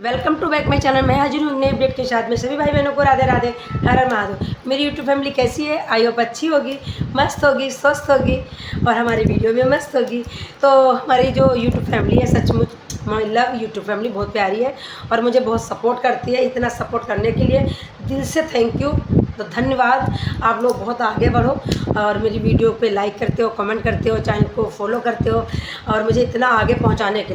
Welcome to back my channel. मैं हाजिर हूँ नए अपडेट के साथ में। सभी भाई बहनों को राधे राधे, हर हर महादेव। मेरी यूट्यूब फैमिली कैसी है? आई होप अच्छी होगी, मस्त होगी, स्वस्थ होगी और हमारी वीडियो भी मस्त होगी। तो हमारी जो यूट्यूब फैमिली है, सचमुच माई लव यूट्यूब फैमिली बहुत प्यारी है और मुझे बहुत सपोर्ट करती है। इतना सपोर्ट करने के लिए दिल से थैंक यू, तो धन्यवाद। आप लोग बहुत आगे बढ़ो और मेरी वीडियो पे लाइक करते हो, कमेंट करते हो, चैनल को फॉलो करते हो और मुझे इतना आगे पहुंचाने के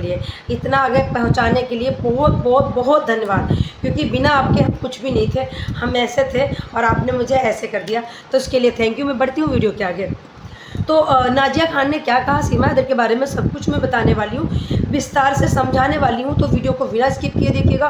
लिए बहुत बहुत बहुत धन्यवाद। क्योंकि बिना आपके हम कुछ भी नहीं थे, हम ऐसे थे और आपने मुझे ऐसे कर दिया, तो उसके लिए थैंक यू। मैं बढ़ती हूँ वीडियो के आगे। तो नाजिया खान ने क्या कहा सीमा हैदर के बारे में सब कुछ मैं बताने वाली हूँ, विस्तार से समझाने वाली हूँ। तो वीडियो को बिना स्किप किए देखिएगा,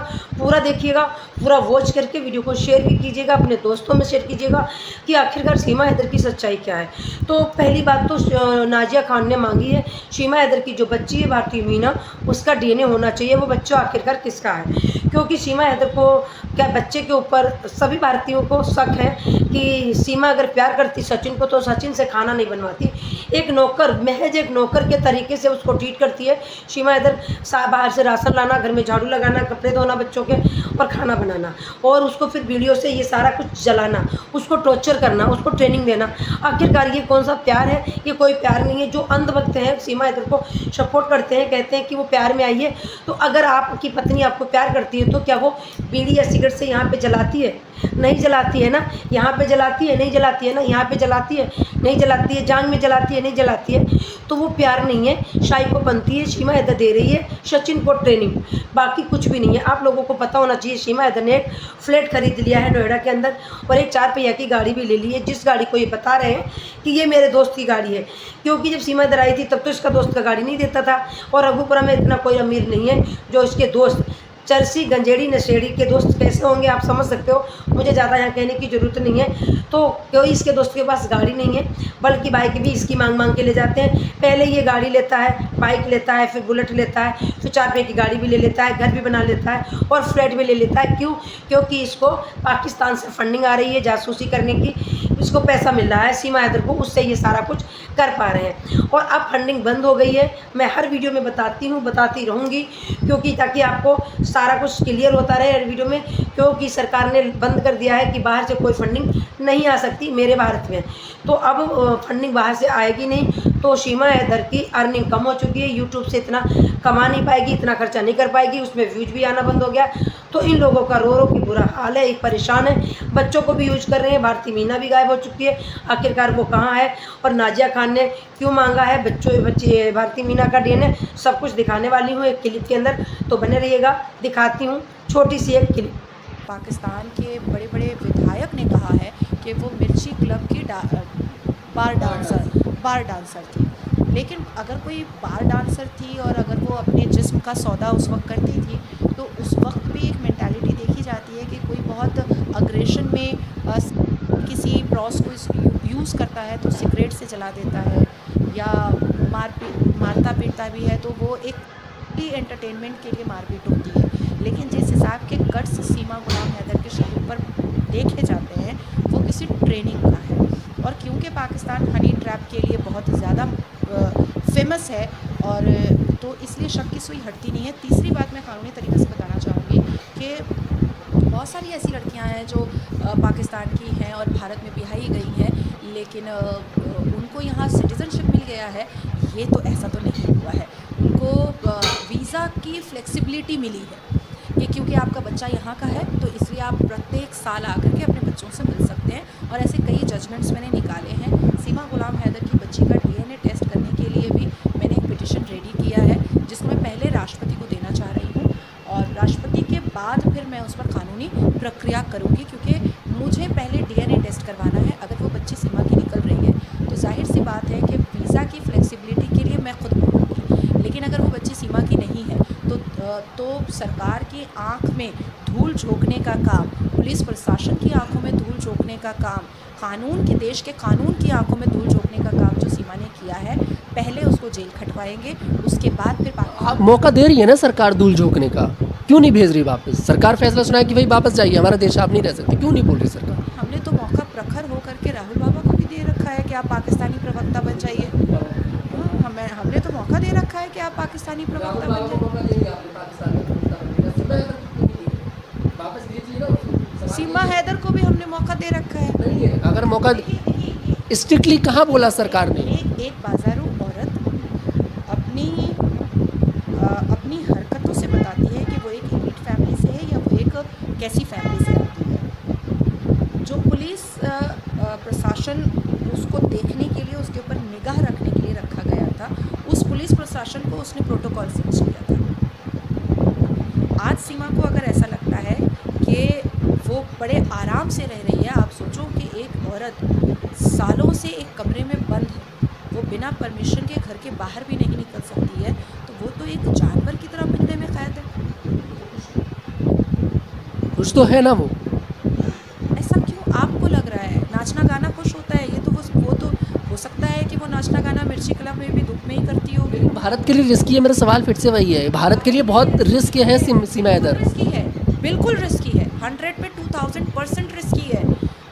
पूरा वॉच करके वीडियो को शेयर भी कीजिएगा, अपने दोस्तों में शेयर कीजिएगा कि आखिरकार सीमा हैदर की सच्चाई क्या है। तो पहली बात तो नाजिया खान ने मांगी है सीमा हैदर की जो बच्ची है भारती मीना, उसका डीएनए होना चाहिए। वो बच्चा आखिरकार किसका है? क्योंकि सीमा हैदर को क्या बच्चे के ऊपर सभी भारतीयों को शक है कि सीमा अगर प्यार करती सचिन को तो सचिन से खाना नहीं बनवाती। एक नौकर, महज एक नौकर के तरीके से उसको ट्रीट करती है सीमा हैदर। बाहर से राशन लाना, घर में झाड़ू लगाना, कपड़े धोना बच्चों के और खाना बनाना, और उसको फिर वीडियो से ये सारा कुछ जलाना, उसको टॉर्चर करना, उसको ट्रेनिंग देना। आखिरकार ये कौन सा प्यार है? ये कोई प्यार नहीं है। जो अंधभक्त हैं सीमा हैदर को सपोर्ट करते हैं, कहते हैं कि वो प्यार में आई है। तो अगर आपकी पत्नी आपको प्यार करती है तो क्या वो बीड़ी या सिगरेट से यहाँ पे जलाती है? नहीं जलाती है ना। यहाँ पे जलाती है? नहीं जलाती है ना। यहाँ पे जलाती है? नहीं जलाती है। जांग में जलाती है? नहीं जलाती है। तो वो प्यार नहीं है, शाही को बनती है। सीमा हैदर दे रही है सचिन को ट्रेनिंग, बाकी कुछ भी नहीं है। आप लोगों को पता होना चाहिए सीमा हैदर ने एक फ्लैट खरीद लिया है नोएडा के अंदर और एक 4 पहिया की गाड़ी भी ले ली है, जिस गाड़ी को ये बता रहे हैं कि ये मेरे दोस्त की गाड़ी है। क्योंकि जब सीमा हैदर आई थी तब तो इसका दोस्त का गाड़ी नहीं देता था और रघुपुरा में इतना कोई अमीर नहीं है जो इसके दोस्त चरसी गंजेड़ी नशेड़ी के दोस्त कैसे होंगे आप समझ सकते हो। मुझे ज़्यादा यहाँ कहने की ज़रूरत नहीं है। तो कोई इसके दोस्त के पास गाड़ी नहीं है, बल्कि बाइक भी इसकी मांग के ले जाते हैं। पहले ये गाड़ी लेता है, बाइक लेता है, फिर बुलेट लेता है, फिर 4 पहिए की गाड़ी भी ले लेता है, घर भी बना लेता है और फ्लैट भी ले लेता है। क्यों? क्योंकि इसको पाकिस्तान से फंडिंग आ रही है जासूसी करने की, इसको पैसा मिल रहा है सीमा हैदर को, उससे ये सारा कुछ कर पा रहे हैं। और अब फंडिंग बंद हो गई है। मैं हर वीडियो में बताती हूँ, बताती रहूँगी, क्योंकि ताकि आपको सारा कुछ क्लियर होता रहे हर वीडियो में। क्योंकि सरकार ने बंद कर दिया है कि बाहर से कोई फंडिंग नहीं आ सकती मेरे भारत में। तो अब फंडिंग बाहर से आएगी नहीं, तो सीमा हैदर की अर्निंग कम हो चुकी है। यूट्यूब से इतना कमा नहीं पाएगी, इतना खर्चा नहीं कर पाएगी, उसमें व्यूज भी आना बंद हो गया। तो इन लोगों का रो के बुरा हाल है, एक परेशान है। बच्चों को भी यूज कर रहे हैं। भारती मीना भी गायब हो चुकी है, आखिरकार वो कहाँ है? और नाजिया खान ने क्यों मांगा है बच्चे भारती मीना का डीएनए, सब कुछ दिखाने वाली हूँ एक क्लिप के अंदर, तो बने रहिएगा। दिखाती हूँ छोटी सी एक क्लिप। पाकिस्तान के बड़े बड़े विधायक ने कहा है कि वो मिर्ची क्लब की बार डांसर थी। लेकिन अगर कोई बार डांसर थी और अगर वो अपने जिस्म का सौदा उस वक्त करती थी, तो उस वक्त भी एक मेंटालिटी देखी जाती है कि कोई बहुत अग्रेशन में किसी प्रॉस को यूज़ करता है तो सिगरेट से जला देता है या मारता पीटता भी है, तो वो एक एंटरटेनमेंट के लिए मारपीट होती है। लेकिन जिस हिसाब के गट्स सीमा गुलाम हैदर के शरीर पर देखे जाते हैं वो किसी ट्रेनिंग का है। और क्योंकि पाकिस्तान हनी ट्रैप के लिए बहुत ज़्यादा फेमस है, और तो इसलिए शक की सुई हटती नहीं है। तीसरी बात मैं कानूनी तरीके से बताना चाहूँगी कि बहुत सारी ऐसी लड़कियां हैं जो पाकिस्तान की हैं और भारत में ब्याही गई हैं, लेकिन उनको यहाँ सिटीज़नशिप मिल गया है। ये तो ऐसा तो नहीं हुआ है। उनको वीज़ा की फ्लेक्सिबिलिटी मिली है कि क्योंकि आपका बच्चा यहाँ का है तो इसलिए आप प्रत्येक साल आकर के अपने बच्चों से मिल सकते हैं। और ऐसे कई जजमेंट्स मैंने निकाले हैं। सीमा गुलाम हैदर की बच्ची का डीएनए टेस्ट करने के लिए भी मैंने एक पिटिशन रेडी किया है, जिसको मैं पहले राष्ट्रपति को देना चाह रही हूँ और राष्ट्रपति के बाद फिर मैं उस पर कानूनी प्रक्रिया करूँगी। क्योंकि मुझे पहले डीएनए टेस्ट करवाना है। अगर वो बच्ची सीमा की निकल रही है तो जाहिर सी बात है कि वीज़ा की फ्लेक्सिबिलिटी के लिए मैं खुद बोलूँगी। लेकिन अगर वो बच्ची सीमा की नहीं है तो सरकार की आंख में धूल झोंकने का काम, पुलिस प्रशासन की आंखों में धूल झोंकने का काम, देश के कानून की आंखों में धूल झोंकने का काम जो सीमा ने किया है, पहले उसको जेल खटवाएंगे, उसके बाद फिर आप मौका दे रही है ना सरकार धूल झोंकने का, क्यों नहीं भेज रही वापस? सरकार फैसला सुनाए कि भाई वापस जाइए, हमारा देश आप नहीं रह सकते, क्यों नहीं बोल रही सरकार? हमने तो मौका प्रखर होकर के राहुल बाबा को भी दे रखा है कि आप पाकिस्तानी प्रवक्ता बन जाइए। हमने तो मौका दे रखा है कि आप पाकिस्तानी प्रवक्ता बन जाइए। सीमा हैदर को भी हमने मौका दे रखा है। नहीं है, अगर मौका स्ट्रिक्टली कहाँ बोला सरकार ने? एक बाजारू औरत अपनी हरकतों से बताती है कि वो एक एलीट फैमिली से है या वो एक कैसी फैमिली से आती है। जो पुलिस प्रशासन उसको देखने के लिए, उसके ऊपर निगाह रखने के लिए रखा गया था, उस पुलिस प्रशासन को उसने प्रोटोकॉल से किया था। आज सीमा को अगर ऐसा लगता है कि वो बड़े आराम से रह रही है, आप सोचो कि एक औरत सालों से एक कमरे में बंद है, वो बिना परमिशन के घर के बाहर भी नहीं निकल सकती है, तो वो तो एक जानवर की तरह पिंजरे में कैद है। कुछ तो है ना वो। ऐसा क्यों आपको लग रहा है? नाचना गाना खुश होता है, ये तो वो तो हो सकता है कि वो नाचना गाना मिर्ची क्लब में भी दुख में ही करती होगी। भारत के लिए रिस्की है, मेरा सवाल फिर से वही है, भारत के लिए बहुत रिस्क है सीमा हैदर। रिस्की है, बिल्कुल रिस्की है, 100 पे 2000% रिस्की है,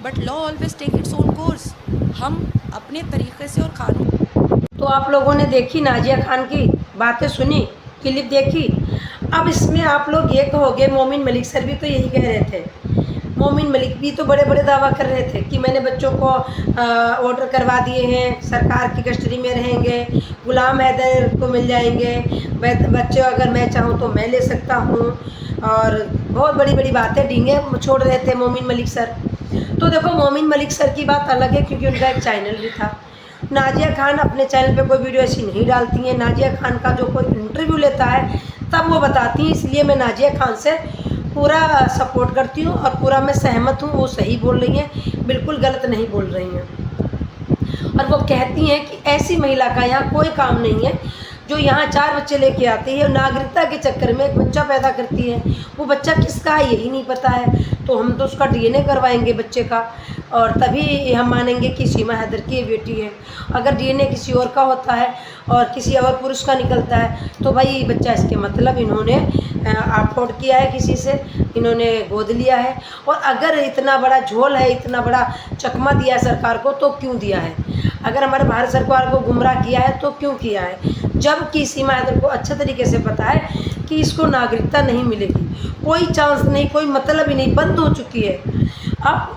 but law always take its own course. हम अपने तरीके से और कानून। तो आप लोगों ने देखी नाजिया खान की बातें सुनी, क्लिप देखी। अब इसमें आप लोग ये कहोगे, मोमिन मलिक सर भी तो यही कह रहे थे, मोमिन मलिक भी तो बड़े बड़े दावा कर रहे थे कि मैंने बच्चों को ऑर्डर करवा दिए हैं, सरकार की कस्टडी में रहेंगे, गुलाम हैदर को मिल जाएंगे, बच्चे अगर मैं चाहूँ तो मैं ले सकता हूँ, और बहुत बड़ी बड़ी बातें डींगे छोड़ रहे थे मोमिन मलिक सर। तो देखो, मोमिन मलिक सर की बात अलग है क्योंकि उनका एक चैनल भी था। नाजिया खान अपने चैनल पे कोई वीडियो ऐसी नहीं डालती हैं। नाजिया खान का जो कोई इंटरव्यू लेता है तब वो बताती हैं, इसलिए मैं नाजिया खान से पूरा सपोर्ट करती हूँ और पूरा मैं सहमत हूँ, वो सही बोल रही हैं, बिल्कुल गलत नहीं बोल रही हैं। और वो कहती हैं कि ऐसी महिला का यहाँ कोई काम नहीं है जो यहाँ 4 बच्चे लेके आती है, नागरिकता के चक्कर में एक बच्चा पैदा करती है। वो बच्चा किसका है यही नहीं पता है, तो हम तो उसका डीएनए करवाएंगे बच्चे का, और तभी हम मानेंगे कि सीमा हैदर की ये बेटी है। अगर डीएनए किसी और का होता है और किसी और पुरुष का निकलता है तो भाई बच्चा इसके मतलब इन्होंने अफोर्ड किया है, किसी से इन्होंने गोद लिया है। और अगर इतना बड़ा झोल है, इतना बड़ा चकमा दिया है सरकार को, तो क्यों दिया है? अगर हमारे भारत सरकार को गुमराह किया है तो क्यों किया है? जबकि सीमा हैदर को अच्छे तरीके से पता है कि इसको नागरिकता नहीं मिलेगी, कोई चांस नहीं, कोई मतलब ही नहीं, बंद हो चुकी है। अब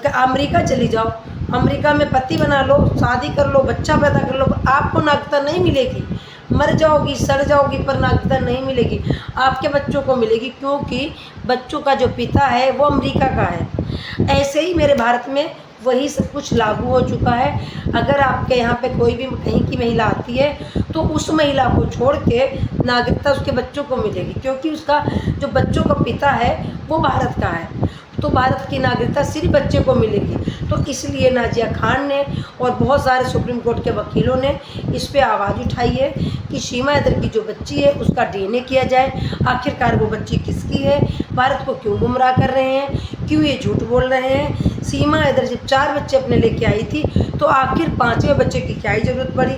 अमेरिका चली जाओ, अमेरिका में पति बना लो, शादी कर लो, बच्चा पैदा कर लो, आपको नागरिकता नहीं मिलेगी। मर जाओगी, सड़ जाओगी, पर नागरिकता नहीं मिलेगी। आपके बच्चों को मिलेगी क्योंकि बच्चों का जो पिता है वो अमेरिका का है। ऐसे ही मेरे भारत में वही सब कुछ लागू हो चुका है। अगर आपके यहाँ पे कोई भी कहीं की महिला आती है तो उस महिला को छोड़ के नागरिकता उसके बच्चों को मिलेगी, क्योंकि उसका जो बच्चों का पिता है वो भारत का है, तो भारत की नागरिकता सिर्फ बच्चे को मिलेगी। तो इसलिए नाजिया खान ने और बहुत सारे सुप्रीम कोर्ट के वकीलों ने इस पे आवाज़ उठाई है कि सीमा हैदर की जो बच्ची है उसका डीएनए किया जाए। आखिरकार वो बच्ची किसकी है? भारत को क्यों गुमराह कर रहे हैं, क्यों ये झूठ बोल रहे हैं? सीमा हैदर जब 4 बच्चे अपने लेके आई थी तो आखिर 5वें बच्चे की क्या ही ज़रूरत पड़ी?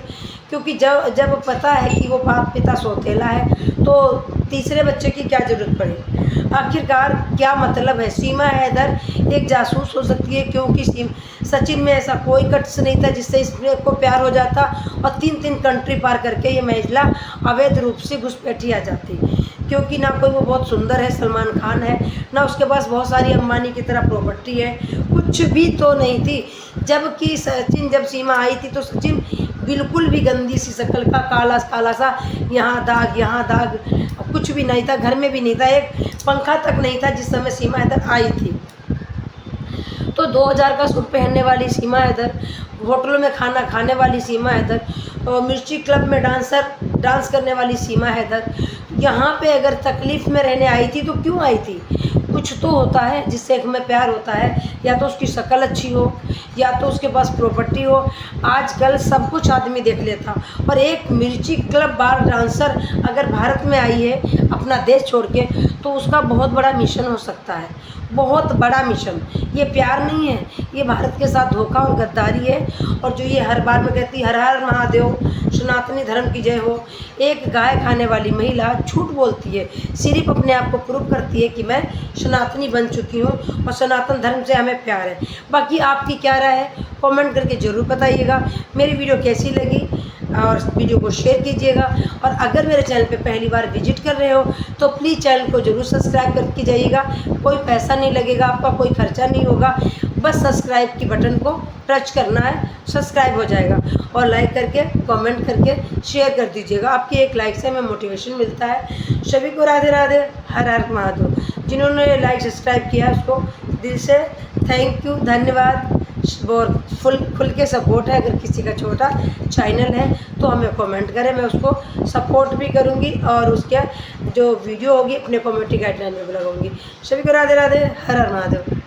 क्योंकि जब पता है कि वो बाप पिता सौतेला है तो तीसरे बच्चे की क्या ज़रूरत पड़ी? आखिरकार क्या मतलब है? सीमा हैदर एक जासूस हो सकती है क्योंकि सचिन में ऐसा कोई कट्स नहीं था जिससे इसको प्यार हो जाता और 3 कंट्री पार करके ये महिला अवैध रूप से घुसपैठी आ जाती, क्योंकि ना कोई वो बहुत सुंदर है, सलमान खान है, ना उसके पास बहुत सारी अंबानी की तरह प्रॉपर्टी है, कुछ भी तो नहीं थी। जबकि सचिन जब सीमा आई थी तो सचिन बिल्कुल भी गंदी सी शक्ल का, काला काला सा, यहाँ दाग, कुछ भी नहीं था, घर में भी नहीं था, एक पंखा तक नहीं था जिस समय सीमा हैदर आई थी। तो 2000 का सूट पहनने वाली सीमा हैदर, होटलों में खाना खाने वाली सीमा हैदर, और मिर्ची क्लब में डांस करने वाली सीमा हैदर, यहाँ पे अगर तकलीफ़ में रहने आई थी तो क्यों आई थी? कुछ तो होता है जिससे हमें प्यार होता है, या तो उसकी शक्ल अच्छी हो, या तो उसके पास प्रॉपर्टी हो। आजकल सब कुछ आदमी देख लेता, और एक मिर्ची क्लब बार डांसर अगर भारत में आई है अपना देश छोड़ के, तो उसका बहुत बड़ा मिशन हो सकता है, बहुत बड़ा मिशन। ये प्यार नहीं है, ये भारत के साथ धोखा और गद्दारी है। और जो ये हर बार में कहती हर हर महादेव, सनातनी धर्म की जय हो, एक गाय खाने वाली महिला झूठ बोलती है, सिर्फ अपने आप को प्रूव करती है कि मैं सनातनी बन चुकी हूँ और सनातन धर्म से हमें प्यार है। बाकी आपकी क्या राय है? कमेंट करके ज़रूर बताइएगा। मेरी वीडियो कैसी लगी और वीडियो को शेयर कीजिएगा। और अगर मेरे चैनल पे पहली बार विजिट कर रहे हो तो प्लीज़ चैनल को ज़रूर सब्सक्राइब करके जाइएगा। कोई पैसा नहीं लगेगा, आपका कोई खर्चा नहीं होगा, बस सब्सक्राइब की बटन को टच करना है, सब्सक्राइब हो जाएगा। और लाइक करके, कमेंट करके शेयर कर दीजिएगा। आपकी एक लाइक से हमें मोटिवेशन मिलता है। सभी को राधे राधे, हर हर महादेव। जिन्होंने लाइक सब्सक्राइब किया उसको दिल से थैंक यू, धन्यवाद। और खुल के सपोर्ट है। अगर किसी का छोटा चैनल है तो हमें कमेंट करें, मैं उसको सपोर्ट भी करूँगी और उसके जो वीडियो होगी अपने कम्युनिटी गाइडलाइन में भी लगाऊंगी। सभी को राधे राधे, हर हर महादेव।